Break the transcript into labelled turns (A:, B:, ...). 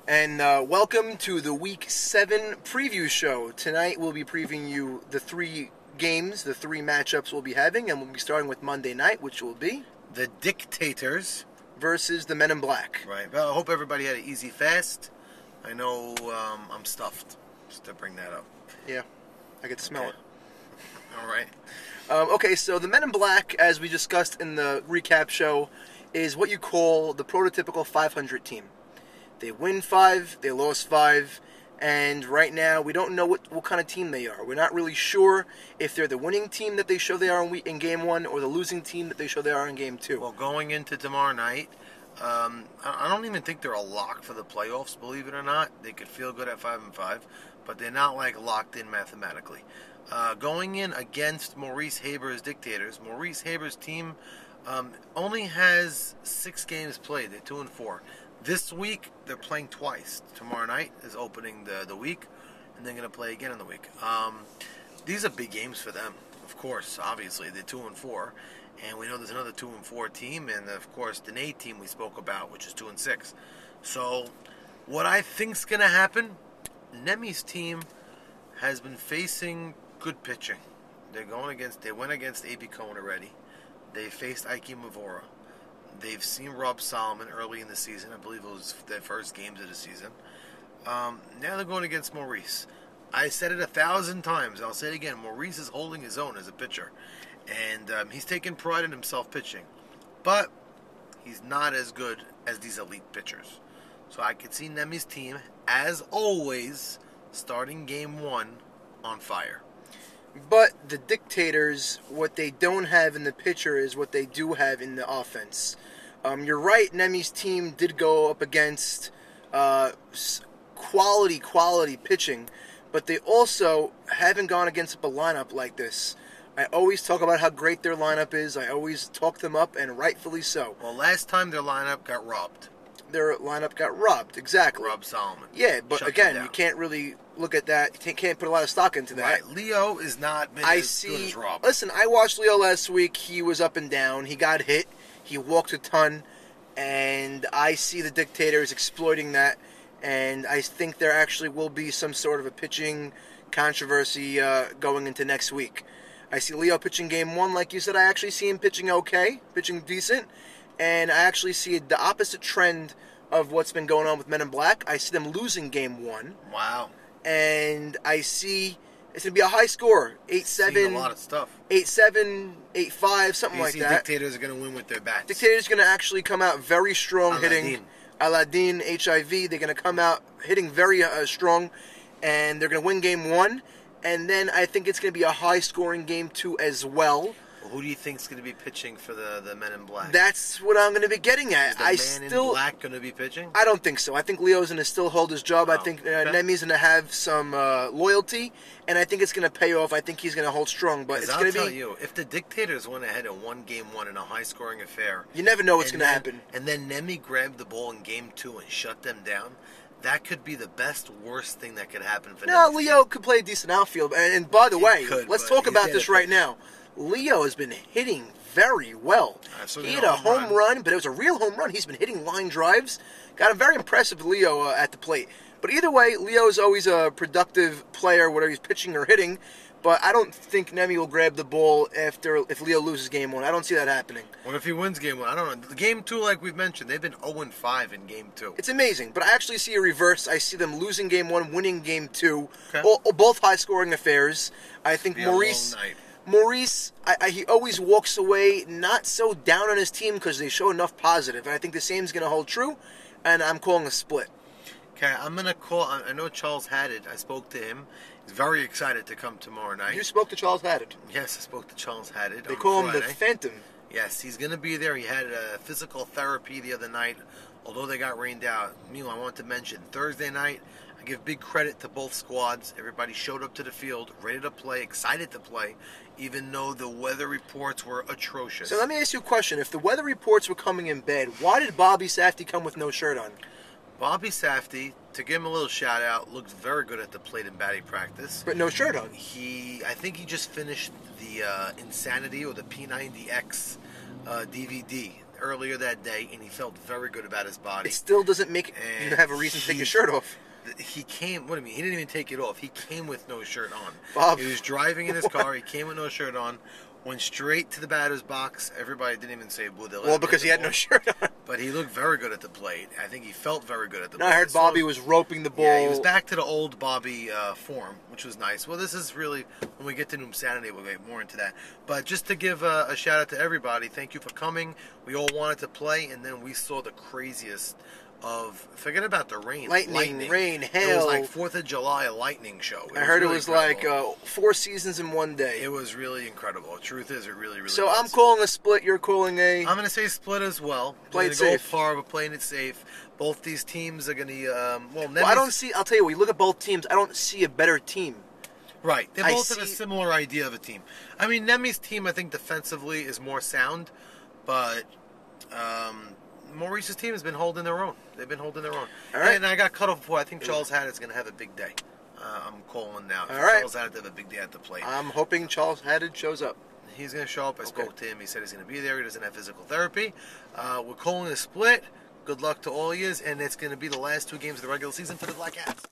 A: And welcome to the Week 7 preview show. Tonight we'll be previewing you the 3 games, the 3 matchups we'll be having, and we'll be starting with Monday night, which will be
B: the Dictators
A: versus the Men in Black.
B: Right. Well, I hope everybody had an easy fast. I know I'm stuffed, just to bring that up.
A: Yeah, I could smell it.
B: All right.
A: Okay, so the Men in Black, as we discussed in the recap show, is what you call the prototypical 500 team. They win 5, they lost 5, and right now we don't know what kind of team they are. We're not really sure if they're the winning team that they show they are in Game 1 or the losing team that they show they are in Game 2.
B: Well, going into tomorrow night, I don't even think they're a lock for the playoffs, believe it or not. They could feel good at 5-5, but they're not like locked in mathematically. Going in against Maurice Haber's Dictators, Maurice Haber's team only has 6 games played. They're 2-4. This week, they're playing twice. Tomorrow night is opening the week, and they're going to play again in the week. These are big games for them, of course, obviously. They're 2-4, and we know there's another 2-4 team, and, of course, the Nate team we spoke about, which is 2-6. So, what I think's going to happen, Nemi's team has been facing good pitching. They went against A.B. Cohen already. They faced Ike Mavora. They've seen Rob Solomon early in the season. I believe it was their first games of the season. Now they're going against Maurice. I said it 1,000 times. I'll say it again. Maurice is holding his own as a pitcher. And he's taking pride in himself pitching. But he's not as good as these elite pitchers. So I could see Nemi's team, as always, starting Game 1 on fire.
A: But the Dictators, what they don't have in the pitcher is what they do have in the offense. You're right, Nemi's team did go up against quality pitching, but they also haven't gone against a lineup like this. I always talk about how great their lineup is. I always talk them up, and rightfully so.
B: Well, last time their lineup got robbed.
A: Their lineup got robbed, exactly.
B: Rob Solomon.
A: Yeah, but again, you can't really look at that. You can't put a lot of stock into that.
B: Right. Leo is not been as good as Rob.
A: Listen, I watched Leo last week. He was up and down. He got hit. He walked a ton. And I see the Dictators exploiting that. And I think there actually will be some sort of a pitching controversy going into next week. I see Leo pitching Game 1. Like you said, I actually see him pitching okay, pitching decent. And I actually see the opposite trend of what's been going on with Men in Black. I see them losing Game 1.
B: Wow.
A: And I see it's going to be a high score. 8-7.
B: A lot of stuff.
A: 8-7, 8-5, something like that.
B: Dictators are going to win with their bats.
A: Dictators are going to actually come out very strong hitting. Aladdin, HIV. They're going to come out hitting very strong. And they're going to win Game 1. And then I think it's going to be a high-scoring Game 2 as well.
B: Who do you think is going to be pitching for the Men in Black?
A: That's what I'm going to be getting at.
B: Is the Man in Black going to be pitching?
A: I don't think so. I think Leo's going to still hold his job. I think Nemi's going to have some loyalty, and I think it's going to pay off. I think he's going to hold strong. But it's going to be.
B: I'll tell you, if the Dictators went ahead and won Game 1 in a high-scoring affair,
A: you never know what's going to happen.
B: And then Nemi grabbed the ball in Game 2 and shut them down. That could be the worst thing that could happen for them.
A: No, Leo could play a decent outfield. And by the way, let's talk about this right now. Leo has been hitting very well. He hit a home run, but it was a real home run. He's been hitting line drives. Got a very impressive Leo at the plate. But either way, Leo is always a productive player, whether he's pitching or hitting. But I don't think Nemi will grab the ball if Leo loses Game 1. I don't see that happening.
B: What if he wins Game 1? I don't know. Game 2, like we've mentioned, they've been 0-5 in Game 2.
A: It's amazing. But I actually see a reverse. I see them losing Game 1, winning Game 2. Okay. Both high-scoring affairs. I think Maurice, he always walks away not so down on his team because they show enough positive. And I think the same is going to hold true. And I'm calling a split.
B: Okay, I'm going to call. I know Charles Haddad. I spoke to him. He's very excited to come tomorrow night.
A: You spoke to Charles Haddad?
B: Yes, I spoke to Charles Haddad.
A: They call him the Phantom.
B: Yes, he's going to be there. He had physical therapy the other night, although they got rained out. Meanwhile, I want to mention Thursday night, I give big credit to both squads. Everybody showed up to the field, ready to play, excited to play, even though the weather reports were atrocious.
A: So let me ask you a question. If the weather reports were coming in bad, why did Bobby Safdie come with no shirt on?
B: Bobby Safdie, to give him a little shout out, looks very good at the plate in batting practice.
A: But no shirt on.
B: I think he just finished the Insanity or the P90X DVD. earlier that day, and he felt very good about his body.
A: It still doesn't make you have a reason to take your shirt off.
B: He came. What do you mean? He didn't even take it off. He came with no shirt on.
A: Bob.
B: He was driving in his car. He came with no shirt on. Went straight to the batter's box. Everybody didn't even say boo.
A: Well, because he had no shirt on.
B: But he looked very good at the plate. I think he felt very good at the plate.
A: I heard Bobby was roping the ball.
B: Yeah, he was back to the old Bobby form, which was nice. Well, this is really, when we get to Noom Saturday, we'll get more into that. But just to give a shout out to everybody, thank you for coming. We all wanted to play, and then we saw the craziest of, forget about the rain.
A: Lightning, rain, hail.
B: It was like 4th of July, lightning show.
A: I heard it was like 4 seasons in one day.
B: It was really incredible. The truth is, it really, really
A: So
B: was.
A: I'm calling a split, you're calling a...
B: I'm going to say split as well.
A: Play it safe.
B: Go far, but playing it safe. Both these teams are going to... well,
A: I don't see... I'll tell you what, you look at both teams, I don't see a better team.
B: Right. They both have a similar idea of a team. I mean, Nemi's team, I think, defensively is more sound, but... Maurice's team has been holding their own. They've been holding their own.
A: All right.
B: And I got cut off before. I think Charles Haddott's going to have a big day. I'm calling now.
A: All right.
B: Charles Haddott have a big day at the plate.
A: I'm hoping Charles Haddad shows up.
B: He's going to show up. I spoke to him. He said he's going to be there. He doesn't have physical therapy. We're calling a split. Good luck to all of you. And it's going to be the last 2 games of the regular season for the Black Cats.